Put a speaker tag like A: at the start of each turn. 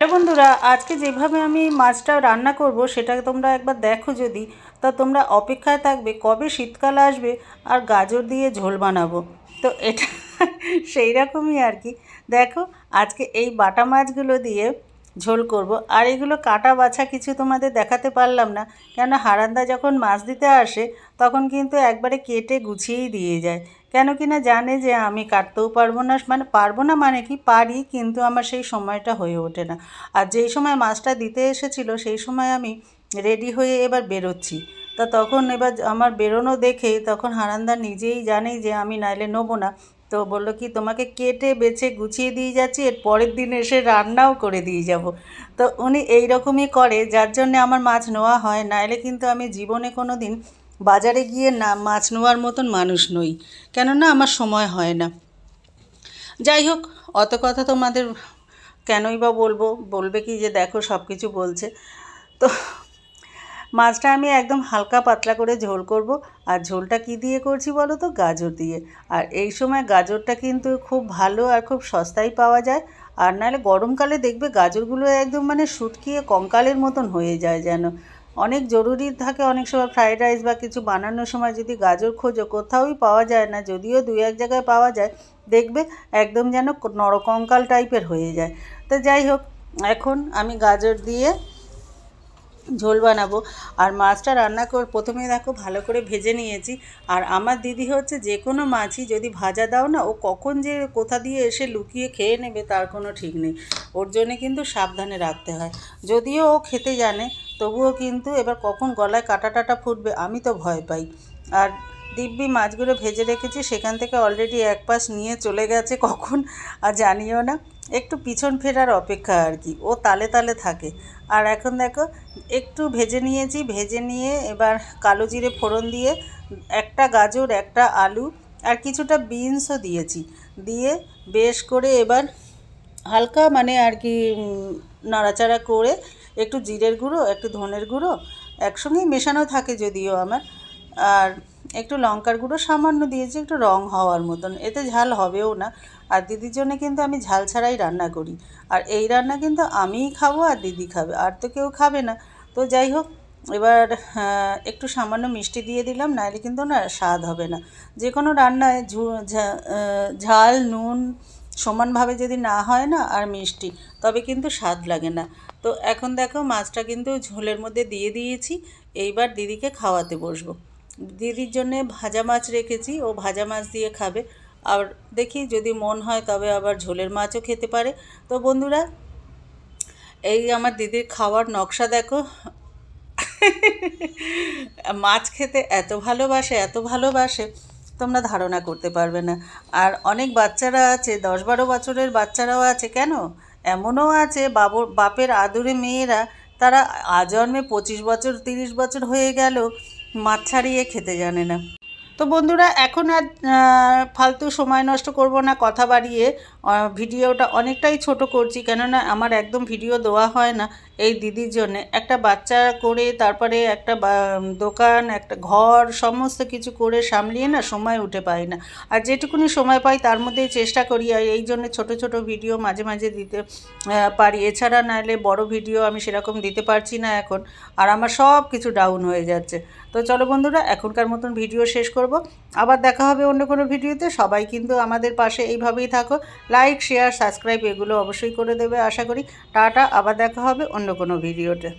A: বন্ধুরা, আজকে যেভাবে আমি মাছটা রান্না করব সেটা তোমরা একবার দেখো যদি, তা তোমরা অপেক্ষায় থাকবে কবে শীতকাল আসবে আর গাজর দিয়ে ঝোল বানাবো। তো এটা সেই রকমই আর কি। দেখো, আজকে এই বাটা মাছগুলো দিয়ে ঝোল করব। আর এগুলো কাটা বাছা কিছু তোমাদের দেখাতে পারলাম না, কেন হারান্দা যখন মাছ দিতে আসে তখন কিন্তু একবারে কেটে গুছিয়েই দিয়ে যায়। কেন কি না জানে যে আমি কাটতেও পারবো না, মানে পারবো না মানে কি পারি, কিন্তু আমার সেই সময়টা হয়ে ওঠে না। আর যেই সময় মাছটা দিতে এসেছিলো সেই সময় আমি রেডি হয়ে এবার বেরোচ্ছি। তা তখন এবার আমার বেরোনো দেখে তখন হারানদা নিজেই জানে যে আমি নাইলে নেবো না। তো বললো কি, তোমাকে কেটে বেছে গুছিয়ে দিয়ে যাচ্ছি, এর পরের দিন এসে রান্নাও করে দিয়ে যাব। তো উনি এই রকমই করে, যার জন্যে আমার মাছ নেওয়া হয়, নাইলে কিন্তু আমি জীবনে কোনো দিন বাজারে গিয়ে না মাছ নেওয়ার মতন মানুষ নই, কেননা আমার সময় হয় না। যাই হোক, অত কথা তোমাদের কেনই বা বলবো, বলবে কি যে দেখো সব কিছু বলছে। তো মাছটা আমি একদম হালকা পাতলা করে ঝোল করব। আর ঝোলটা কি দিয়ে করছি বলো তো? গাজর দিয়ে। আর এই সময় গাজরটা কিন্তু খুব ভালো আর খুব সস্তায় পাওয়া যায়। আর নাহলে গরমকালে দেখবে গাজরগুলো একদম মানে শুটকিয়ে কঙ্কালের মতন হয়ে যায় যেন। অনেক জরুরি থাকে অনেক সময় ফ্রাইড রাইস বা কিছু বানানোর সময় যদি গাজর খোঁজো, কোথাওই পাওয়া যায় না, যদিও দু এক জায়গায় পাওয়া যায়, দেখবে একদম যেন নরকঙ্কাল টাইপের হয়ে যায়। তো যাই হোক, এখন আমি গাজর দিয়ে ঝোল বানাবো। আর মাছটা রান্না প্রথমে দেখো ভালো করে ভেজে নিয়েছি। আর আমার দিদি হচ্ছে যে কোনো মাছই যদি ভাজা দাও না, ও কখন যে কোথা দিয়ে এসে লুকিয়ে খেয়ে নেবে তার কোনো ঠিক নেই। ওর জন্যে কিন্তু সাবধানে রাখতে হয়। যদিও ও খেতে জানে, তবুও কিন্তু এবার কখন গলায় কাটা টাটা ফুটবে আমি তো ভয় পাই। আর দিব্যি মাছগুলো ভেজে রেখেছি, সেখান থেকে অলরেডি এক পাশ নিয়ে চলে গেছে কখন আর জানিও না। একটু পিছন ফেরার অপেক্ষা আর কি, ও তালে তালে থাকে। আর এখন দেখো একটু ভেজে নিয়েছি, ভেজে নিয়ে এবার কালো জিরে ফোড়ন দিয়ে একটা গাজর, একটা আলু আর কিছুটা বিনসও দিয়েছি, দিয়ে বেশ করে এবার হালকা মানে আর কি নাড়াচাড়া করে একটু জিরের গুঁড়ো, একটু ধনের গুঁড়ো একসঙ্গেই মেশানো থাকে যদিও আমার, আর একটু লঙ্কার গুঁড়ো সামান্য দিয়েছি একটু রং হওয়ার মতন, এতে ঝাল হবেও না। আর দিদির জন্য কিন্তু আমি ঝাল ছাড়াই রান্না করি। আর এই রান্না কিন্তু আমিই খাবো আর দিদি খাবে, আর তো কেউ খাবে না। তো যাই হোক, এবার একটু সামান্য মিষ্টি দিয়ে দিলাম, নাহলে কিন্তু না স্বাদ হবে না। যে কোনো রান্নায় ঝাল নুন সমানভাবে যদি না হয় না আর মিষ্টি, তবে কিন্তু স্বাদ লাগে না। তো এখন দেখো মাছটা কিন্তু ঝোলের মধ্যে দিয়ে দিয়েছি। এইবার দিদিকে খাওয়াতে বসবো। দিদির জন্যে ভাজা মাছ রেখেছি, ও ভাজা মাছ দিয়ে খাবে। আর দেখি যদি মন হয় তবে আবার ঝোলের মাছও খেতে পারে। তো বন্ধুরা, এই আমার দিদির খাওয়ার নকশা দেখো। মাছ খেতে এত ভালোবাসে, এত ভালোবাসে, তোমরা ধারণা করতে পারবে না। আর অনেক বাচ্চারা আছে, 10-12 বছরের বাচ্চারাও আছে, কেন এমনও আছে বাপের আদুরে মেয়েরা, তারা আজন্মে 25 বছর 30 বছর হয়ে গেল মাছ ছাড়িয়ে খেতে জানে না। তো বন্ধুরা, এখন আর ফালতু সময় নষ্ট করব না কথা বাড়িয়ে। ভিডিওটা অনেকটাই ছোট করছি, কেননা আমার একদম ভিডিও দেওয়া হয় না এই দিদির জন্যে। একটা বাচ্চা করে তারপরে একটা দোকান, একটা ঘর, সমস্ত কিছু করে সামলিয়ে না সময় উঠে পাই না। আর যেটুকুনি সময় পাই তার মধ্যেই চেষ্টা করি, আর এই জন্যে ছোটো ছোটো ভিডিও মাঝে মাঝে দিতে পারি। এছাড়া নাহলে বড় ভিডিও আমি সেরকম দিতে পারছি না এখন। আর আমার সব কিছু ডাউন হয়ে যাচ্ছে। তো চলো বন্ধুরা, এখনকার মতন ভিডিও শেষ করব। আবার দেখা হবে অন্য কোনো ভিডিওতে। সবাই কিন্তু আমাদের পাশে এইভাবেই থাকো। লাইক শেয়ার সাবস্ক্রাইব এগুলো অবশ্যই করে দেবে আশা করি। টাটা, আবার দেখা হবে অন্য কোনো ভিডিওতে।